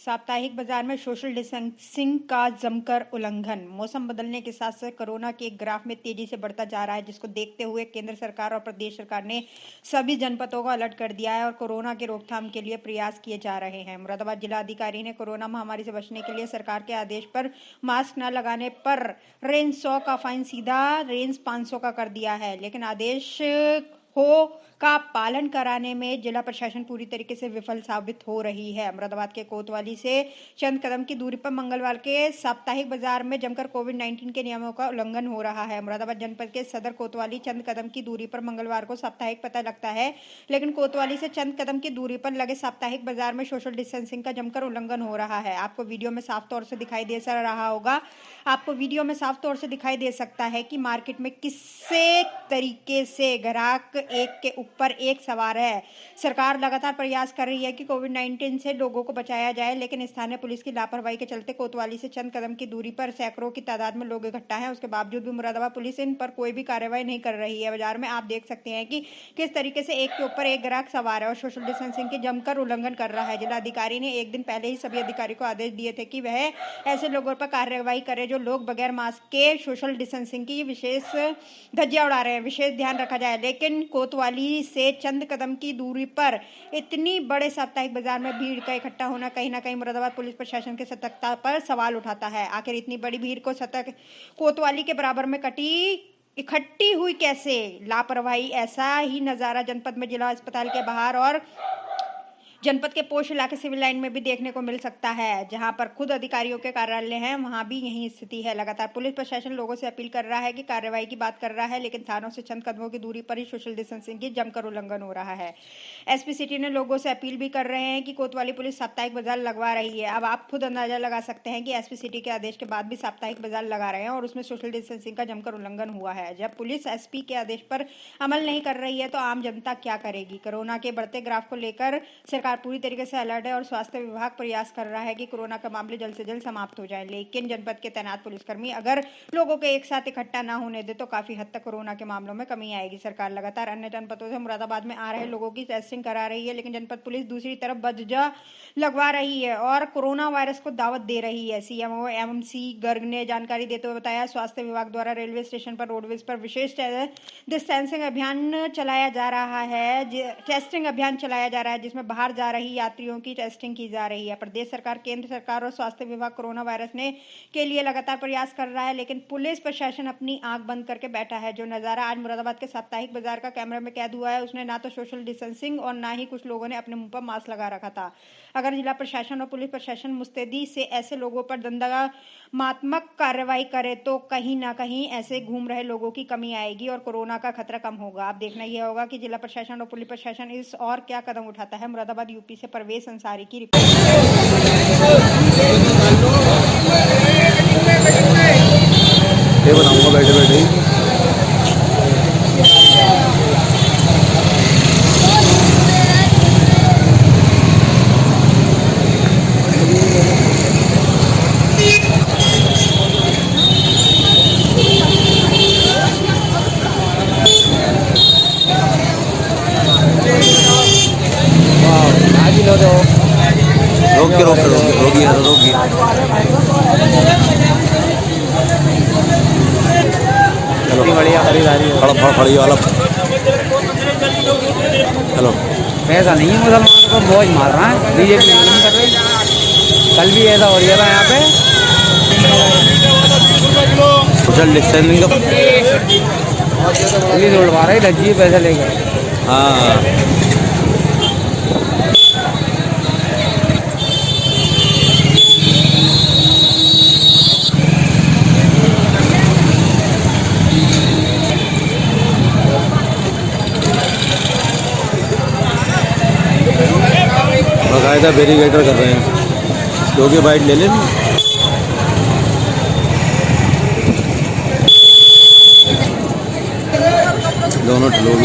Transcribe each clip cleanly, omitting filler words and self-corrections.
साप्ताहिक बाजार में सोशल डिस्टेंसिंग का जमकर उल्लंघन। मौसम बदलने के साथ साथ कोरोना के एक ग्राफ में तेजी से बढ़ता जा रहा है, जिसको देखते हुए केंद्र सरकार और प्रदेश सरकार ने सभी जनपदों को अलर्ट कर दिया है और कोरोना की रोकथाम के लिए प्रयास किए जा रहे हैं। मुरादाबाद जिलाधिकारी ने कोरोना महामारी से बचने के लिए सरकार के आदेश पर मास्क न लगाने पर रेंज 100 का फाइन सीधा रेंज 500 का कर दिया है, लेकिन आदेश का पालन कराने में जिला प्रशासन पूरी तरीके से विफल साबित हो रही है। मुरादाबाद के कोतवाली से चंद कदम की दूरी पर मंगलवार के साप्ताहिक बाजार में जमकर कोविड-19 के नियमों का उल्लंघन हो रहा है। मुरादाबाद जनपद के सदर कोतवाली चंद कदम की दूरी पर मंगलवार को साप्ताहिक पता लगता है, लेकिन कोतवाली से चंद कदम की दूरी पर लगे साप्ताहिक बाजार में सोशल डिस्टेंसिंग का जमकर उल्लंघन हो रहा है। आपको वीडियो में साफ तौर से दिखाई दे रहा होगा, आपको वीडियो में साफ तौर से दिखाई दे सकता है कि मार्केट में किस तरीके से ग्राहक एक के ऊपर एक सवार है। सरकार लगातार प्रयास कर रही है कि कोविड-19 से लोगों को बचाया जाए, लेकिन स्थानीय पुलिस की लापरवाही के चलते कोतवाली से चंद कदम की दूरी पर सैकड़ों की तादाद में लोग इकट्ठा हैं। उसके बावजूद भी मुरादाबाद पुलिस इन पर कोई भी कार्रवाई नहीं कर रही है। बाजार में आप देख सकते हैं कि किस तरीके से एक के ऊपर एक ग्राहक सवार है और सोशल डिस्टेंसिंग के जमकर उल्लंघन कर रहा है। जिलाधिकारी ने एक दिन पहले ही सभी अधिकारियों को आदेश दिए थे कि वह ऐसे लोगों पर कार्रवाई करे जो लोग बगैर मास्क के सोशल डिस्टेंसिंग की विशेष धज्जियां उड़ा रहे हैं। विशेष ध्यान रखा जाए, लेकिन कोतवाली से चंद कदम की दूरी पर इतनी बड़े साप्ताहिक बाजार में भीड़ का इकट्ठा होना कहीं ना कहीं मुरादाबाद पुलिस प्रशासन की सतर्कता पर सवाल उठाता है। आखिर इतनी बड़ी भीड़ को सतर्क कोतवाली के बराबर में इकट्ठी हुई कैसे? लापरवाही। ऐसा ही नजारा जनपद में जिला अस्पताल के बाहर और जनपद के पोश इलाके सिविल लाइन में भी देखने को मिल सकता है, जहां पर खुद अधिकारियों के कार्यालय हैं, वहां भी यही स्थिति है। लगातार पुलिस प्रशासन लोगों से अपील कर रहा है कि कार्रवाई की बात कर रहा है, लेकिन थानों से चंद कदमों की दूरी पर ही सोशल डिस्टेंसिंग की जमकर उल्लंघन हो रहा है। एसपी सिटी ने लोगों से अपील भी कर रहे हैं कि कोतवाली पुलिस साप्ताहिक बाजार लगवा रही है। अब आप खुद अंदाजा लगा सकते हैं कि एसपी सिटी के आदेश के बाद भी साप्ताहिक बाजार लगा रहे हैं और उसमें सोशल डिस्टेंसिंग का जमकर उल्लंघन हुआ है। जब पुलिस एसपी के आदेश पर अमल नहीं कर रही है तो आम जनता क्या करेगी? कोरोना के बढ़ते ग्राफ को लेकर सरकार पूरी तरीके से अलर्ट है और स्वास्थ्य विभाग प्रयास कर रहा है कि कोरोना का मामले जल्द से जल्द समाप्त हो जाए, लेकिन जनपद के तैनात पुलिसकर्मी अगर लोगों के एक साथ इकट्ठा ना होने दे तो काफी हद तक कोरोना के मामलों में कमी आएगी। सरकार लगातार अन्य जनपदों से मुरादाबाद में आ रहे लोगों की टेस्टिंग करा रही है, लेकिन जनपद पुलिस दूसरी तरफ बज्जा लगवा रही है और कोरोना वायरस को दावत दे रही है। सीएमओ एमसी गर्ग ने जानकारी देते हुए बताया, स्वास्थ्य विभाग द्वारा रेलवे स्टेशन पर रोडवेज पर विशेष डिस्टेंसिंग अभियान चलाया जा रहा है, टेस्टिंग अभियान चलाया जा रहा है, जिसमें बाहर जा रही यात्रियों की टेस्टिंग की जा रही है। प्रदेश सरकार, केंद्र सरकार और स्वास्थ्य विभाग कोरोना वायरस के लिए लगातार प्रयास कर रहा है, लेकिन पुलिस प्रशासन अपनी आंख बंद करके बैठा है। जो नजारा आज मुरादाबाद के साप्ताहिक बाजार का कैमरे में कैद हुआ है, उसने ना तो सोशल डिस्टेंसिंग और ना ही कुछ लोगों ने अपने मुंह पर मास्क लगा रखा था। अगर जिला प्रशासन और पुलिस प्रशासन मुस्तैदी से ऐसे लोगों पर दंडात्मक कार्रवाई करे तो कहीं ना कहीं ऐसे घूम रहे लोगों की कमी आएगी और कोरोना का खतरा कम होगा। अब देखना यह होगा कि जिला प्रशासन और पुलिस प्रशासन इस और क्या कदम उठाता है। मुरादाबाद यूपी से परवेज अंसारी की रिपोर्ट। बनाऊंगा बैठे बैठे रोगी बढ़िया खरीदारी फड़ी वाला। हेलो, ऐसा नहीं है, मुसलमानों को मौज मार रहा है, बीजेपी नहीं कर रही। कल भी ऐसा हो रहा था यहाँ पे सोशल डिस्टेंसिंग का पुलिस उड़वा रही, धज्जी पैसे लेकर। हाँ, बाकायदा बैरिकेटर कर रहे हैं, क्योंकि बाइट ले लें दोनों लोग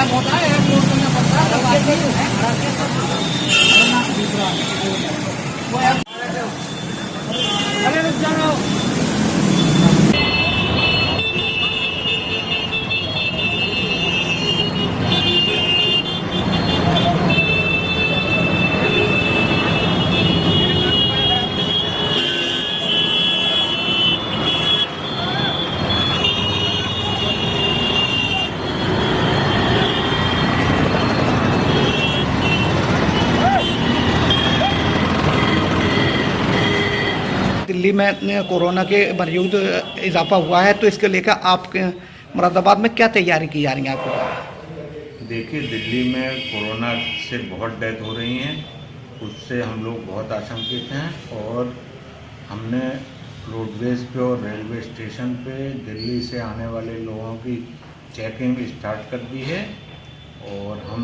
जाम होता है, एयरपोर्ट करना पड़ता है, बात नहीं है। अरे रुक जाओ। दिल्ली में कोरोना के मरीजों में इजाफा हुआ है, तो इसके लेकर आपके मुरादाबाद में क्या तैयारी की जा रही है आपके द्वारा? देखिए, दिल्ली में कोरोना से बहुत डेथ हो रही हैं, उससे हम लोग बहुत आशंकित हैं और हमने रोडवेज पे और रेलवे स्टेशन पे दिल्ली से आने वाले लोगों की चेकिंग स्टार्ट कर दी है और हम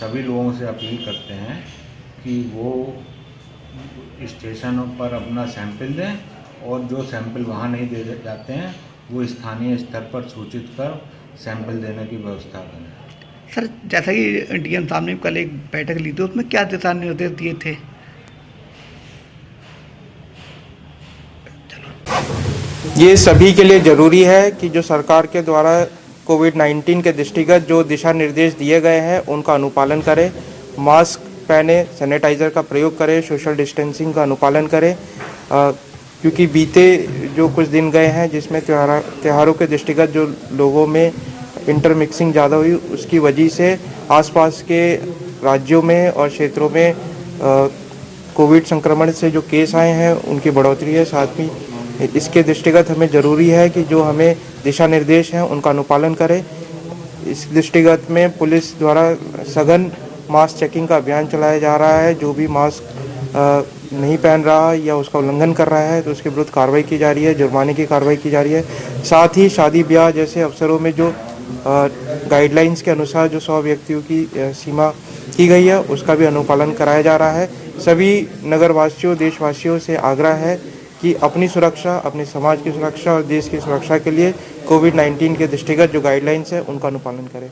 सभी लोगों से अपील करते हैं कि वो स्टेशनों पर अपना सैंपल दें और जो सैंपल वहाँ नहीं दे जाते हैं वो स्थानीय स्तर पर सूचित कर सैंपल देने की व्यवस्था करें। सर, जैसा कि डीएम साहब ने कल एक बैठक ली थी, उसमें क्या दिशा निर्देश दिए थे? ये सभी के लिए ज़रूरी है कि जो सरकार के द्वारा कोविड-19 के दृष्टिगत जो दिशा निर्देश दिए गए हैं उनका अनुपालन करें, मास्क पहने, सैनिटाइज़र का प्रयोग करें, सोशल डिस्टेंसिंग का अनुपालन करें, क्योंकि बीते जो कुछ दिन गए हैं जिसमें त्योहारों के दृष्टिगत जो लोगों में इंटरमिक्सिंग ज़्यादा हुई, उसकी वजह से आसपास के राज्यों में और क्षेत्रों में कोविड संक्रमण से जो केस आए हैं उनकी बढ़ोतरी है। साथ ही इसके दृष्टिगत हमें ज़रूरी है कि जो हमें दिशा निर्देश हैं उनका अनुपालन करें। इस दृष्टिगत में पुलिस द्वारा सघन मास्क चेकिंग का अभियान चलाया जा रहा है। जो भी मास्क नहीं पहन रहा या उसका उल्लंघन कर रहा है तो उसके विरुद्ध कार्रवाई की जा रही है, जुर्माने की कार्रवाई की जा रही है। साथ ही शादी ब्याह जैसे अवसरों में जो गाइडलाइंस के अनुसार जो 100 व्यक्तियों की सीमा की गई है उसका भी अनुपालन कराया जा रहा है। सभी नगरवासियों, देशवासियों से आग्रह है कि अपनी सुरक्षा, अपने समाज की सुरक्षा और देश की सुरक्षा के लिए कोविड-19 के दृष्टिगत जो गाइडलाइंस है उनका अनुपालन करें।